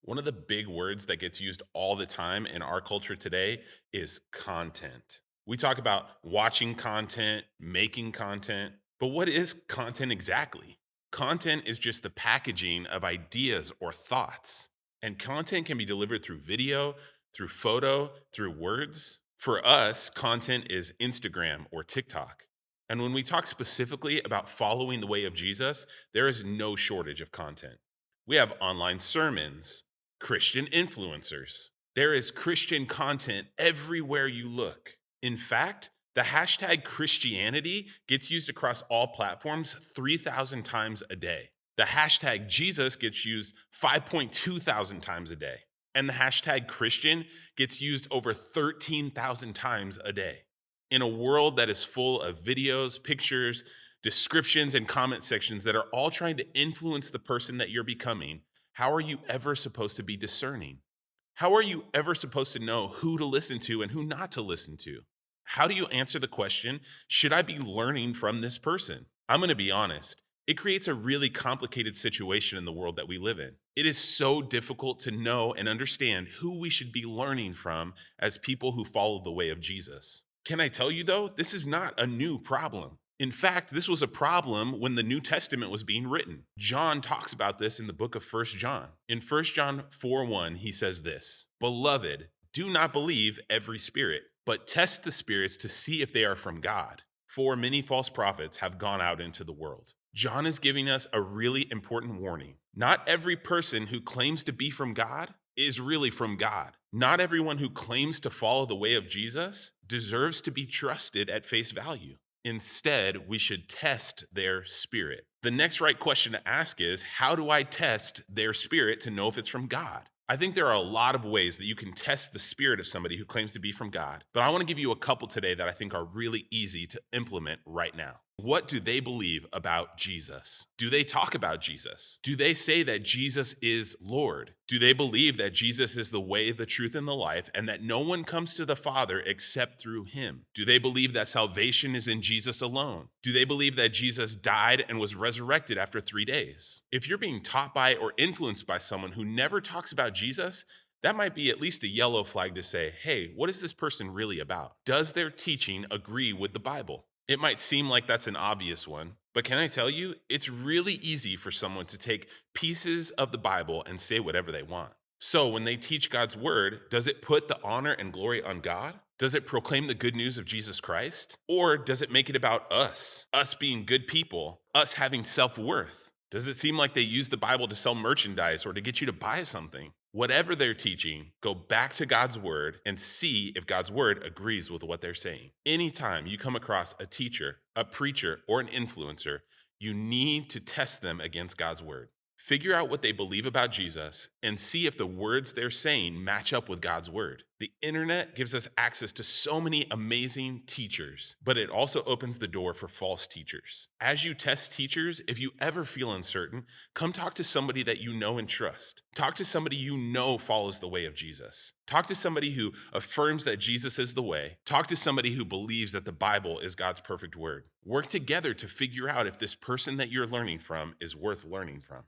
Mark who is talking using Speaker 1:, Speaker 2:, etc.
Speaker 1: One of the big words that gets used all the time in our culture today is content. We talk about watching content, making content, but what is content exactly? Content is just the packaging of ideas or thoughts. And content can be delivered through video, through photo, through words. For us, content is Instagram or TikTok. And when we talk specifically about following the way of Jesus, there is no shortage of content. We have online sermons, Christian influencers. There is Christian content everywhere you look. In fact, the hashtag Christianity gets used across all platforms 3,000 times a day. The hashtag Jesus gets used 5.2 thousand times a day. And the hashtag Christian gets used over 13,000 times a day. In a world that is full of videos, pictures, descriptions, and comment sections that are all trying to influence the person that you're becoming, how are you ever supposed to be discerning? How are you ever supposed to know who to listen to and who not to listen to? How do you answer the question, should I be learning from this person? I'm going to be honest. It creates a really complicated situation in the world that we live in. It is so difficult to know and understand who we should be learning from as people who follow the way of Jesus. Can I tell you though, this is not a new problem. In fact, this was a problem when the New Testament was being written. John talks about this in the book of First John. In First John 4:1, he says this, "Beloved, do not believe every spirit, but test the spirits to see if they are from God. For many false prophets have gone out into the world." John is giving us a really important warning. Not every person who claims to be from God is really from God. Not everyone who claims to follow the way of Jesus deserves to be trusted at face value. Instead, we should test their spirit. The next right question to ask is, how do I test their spirit to know if it's from God? I think there are a lot of ways that you can test the spirit of somebody who claims to be from God, but I want to give you a couple today that I think are really easy to implement right now. What do they believe about Jesus? Do they talk about Jesus? Do they say that Jesus is Lord? Do they believe that Jesus is the way, the truth, and the life, and that no one comes to the Father except through him? Do they believe that salvation is in Jesus alone? Do they believe that Jesus died and was resurrected after 3 days? If you're being taught by or influenced by someone who never talks about Jesus, that might be at least a yellow flag to say, hey, what is this person really about? Does their teaching agree with the Bible? It might seem like that's an obvious one, but can I tell you, it's really easy for someone to take pieces of the Bible and say whatever they want. So when they teach God's word, does it put the honor and glory on God? Does it proclaim the good news of Jesus Christ? Or does it make it about us being good people, us having self worth? Does it seem like they use the Bible to sell merchandise or to get you to buy something? Whatever they're teaching, go back to God's word and see if God's word agrees with what they're saying. Anytime you come across a teacher, a preacher, or an influencer, you need to test them against God's word. Figure out what they believe about Jesus and see if the words they're saying match up with God's word. The internet gives us access to so many amazing teachers, but it also opens the door for false teachers. As you test teachers, if you ever feel uncertain, come talk to somebody that you know and trust. Talk to somebody you know follows the way of Jesus. Talk to somebody who affirms that Jesus is the way. Talk to somebody who believes that the Bible is God's perfect word. Work together to figure out if this person that you're learning from is worth learning from.